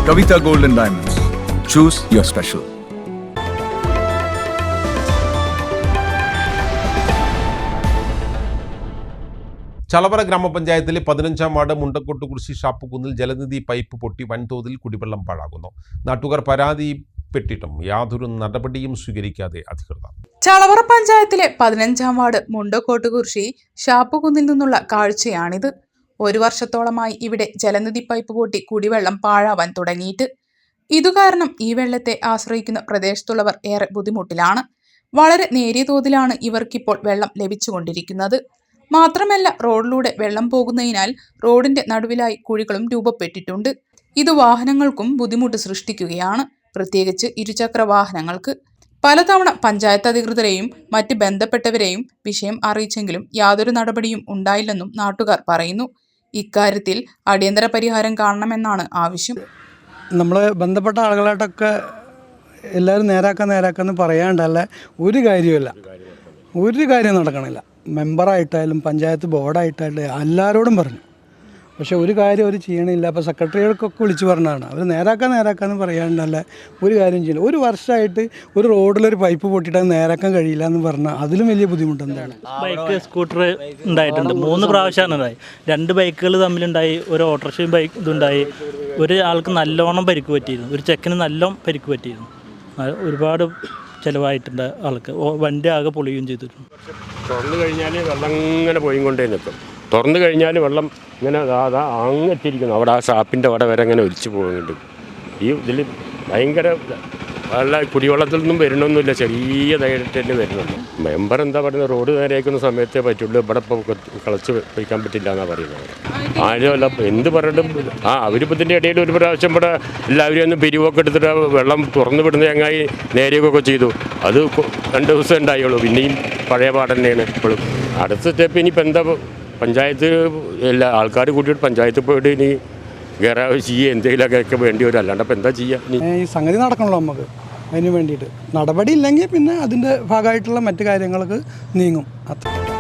Kavita Gold and Diamonds. Choose your special. Chalavara ഗ്രാമപഞ്ചായത്തിലെ 15-ാം ward Mundakkottukurissi ഷാപ്പുകുന്നിൽ Jalanidhi pipe പൊട്ടി വൻതോതിൽ കുടിവെള്ളം പാഴാകുന്നു. നാട്ടുകാർ പരാതിപ്പെട്ടിട്ടും യാതൊരു നടപടിയും സ്വീകരിക്കാതെ അധികൃതർ. ചളവറ പഞ്ചായത്തിലെ 15-ാം വാർഡ് മുണ്ടക്കോട്ടുകുറിശി ഷാപ്പുകുന്നിൽ നിന്നുള്ള കാഴ്ചയാണിത്. 1 വർഷത്തോളമായി ഇവിടെ ജലനിധി പൈപ്പ് പൊട്ടി കുടിവെള്ളം പാഴാവാൻ തുടങ്ങിയിട്ട്. ഇതുകാരണം ഈ വെള്ളത്തെ ആശ്രയിക്കുന്ന പ്രദേശത്തുള്ളവർ ഏറെ ബുദ്ധിമുട്ടിലാണ്. വളരെ നേരിയ തോതിലാണ് ഇവർക്കിപ്പോൾ വെള്ളം ലഭിച്ചുകൊണ്ടിരിക്കുന്നത്. മാത്രമല്ല, റോഡിലൂടെ വെള്ളം പോകുന്നതിനാൽ റോഡിന്റെ നടുവിലായി കുഴികളും രൂപപ്പെട്ടിട്ടുണ്ട്. ഇത് വാഹനങ്ങൾക്കും ബുദ്ധിമുട്ട് സൃഷ്ടിക്കുകയാണ്, പ്രത്യേകിച്ച് ഇരുചക്ര വാഹനങ്ങൾക്ക്. പലതവണ പഞ്ചായത്ത് അധികൃതരെയും മറ്റ് ബന്ധപ്പെട്ടവരെയും വിഷയം അറിയിച്ചെങ്കിലും യാതൊരു നടപടിയും ഉണ്ടായില്ലെന്നും നാട്ടുകാർ പറയുന്നു. ഇക്കാര്യത്തിൽ അടിയന്തര പരിഹാരം കാണണമെന്നാണ് ആവശ്യം. നമ്മൾ ബന്ധപ്പെട്ട ആളുകളായിട്ടൊക്കെ എല്ലാവരും നേരാക്കാന്ന് പറയാണ്ടല്ല ഒരു കാര്യമില്ല, ഒരു കാര്യം നടക്കണില്ല. മെമ്പറായിട്ടായാലും പഞ്ചായത്ത് ബോർഡായിട്ടായാലും എല്ലാവരോടും പറഞ്ഞു, പക്ഷെ ഒരു കാര്യം അവർ ചെയ്യണില്ല. അപ്പോൾ സെക്രട്ടറികൾക്കൊക്കെ വിളിച്ച് പറഞ്ഞതാണ്, അവർ നേരാക്കാന്ന് പറയാണ്ടല്ല ഒരു കാര്യം ചെയ്യില്ല. 1 വർഷമായിട്ട് ഒരു റോഡിലൊരു പൈപ്പ് പൊട്ടിയിട്ട് നേരാക്കാൻ കഴിയില്ല എന്ന് പറഞ്ഞാൽ അതിലും വലിയ ബുദ്ധിമുട്ട് എന്താണ്? ബൈക്ക് സ്കൂട്ടർ ഉണ്ടായിട്ടുണ്ട്, 3 പ്രാവശ്യമാണ് ഉണ്ടായി. 2 ബൈക്കുകൾ തമ്മിലുണ്ടായി, ഒരു ഓട്ടോറിക്ഷയും ബൈക്ക് ഇതുണ്ടായി. ഒരാൾക്ക് നല്ലോണം പരിക്ക് പറ്റിയിരുന്നു, ഒരു ചെക്കന് നല്ലോണം പരിക്ക് പറ്റിയിരുന്നു. ഒരുപാട് ചിലവായിട്ടുണ്ട് ആൾക്ക്, വണ്ടി ആകെ പൊളിയുകയും ചെയ്തിട്ടുണ്ട്. തുറന്നു കഴിഞ്ഞാൽ വെള്ളം ഇങ്ങനെ പോയിക്കൊണ്ടേ നിൽക്കും. തുറന്നു കഴിഞ്ഞാൽ വെള്ളം ഇങ്ങനെ അങ്ങ് എത്തിയിരിക്കുന്നു. അവിടെ ആ ഷാപ്പിൻ്റെ അവിടെ വരെ ഇങ്ങനെ ഒലിച്ചു പോകുന്നുണ്ട്. ഈ ഇതിൽ ഭയങ്കര കുടിവെള്ളത്തിൽ നിന്നും വരണമെന്നില്ല, ചെറിയതായിട്ട് തന്നെ വരുന്നുണ്ട്. മെമ്പർ എന്താ പറയുന്നത്, റോഡ് നേരെയാക്കുന്ന സമയത്തേ പറ്റുള്ളൂ, ഇവിടെ ഇപ്പോൾ കളച്ച് വയ്ക്കാൻ പറ്റില്ല എന്നാണ് പറയുന്നത്. ആരുമല്ല എന്ത് പറഞ്ഞിട്ടും അവരിപ്പോൾ ഇതിൻ്റെ ഇടയിൽ ഒരു പ്രാവശ്യം ഇവിടെ എല്ലാവരും ഒന്ന് പിരിവൊക്കെ എടുത്തിട്ട് വെള്ളം തുറന്നു വിടുന്ന ചങ്ങായി നേരെയൊക്കെ ചെയ്തു. അത് 2 ദിവസം ഉണ്ടായുള്ളൂ, പിന്നെയും പഴയ പാട് തന്നെയാണ് ഇപ്പോഴും. അടുത്ത സ്റ്റെപ്പ് ഇനിയിപ്പോൾ എന്താ, പഞ്ചായത്ത് എല്ലാ ആൾക്കാർ കൂട്ടിയിട്ട് പഞ്ചായത്തിൽ പോയിട്ട് ഇനി ഗറാവ് ചെയ്യുക എന്തെങ്കിലുമൊക്കെ വേണ്ടി വരും, അല്ലാണ്ട് അപ്പോൾ എന്താ ചെയ്യുക? ഈ സംഗതി നടക്കണല്ലോ നമുക്ക്, അതിന് വേണ്ടിയിട്ട് നടപടി ഇല്ലെങ്കിൽ പിന്നെ അതിൻ്റെ ഭാഗമായിട്ടുള്ള മറ്റു കാര്യങ്ങൾക്ക് നീങ്ങും. അത്ര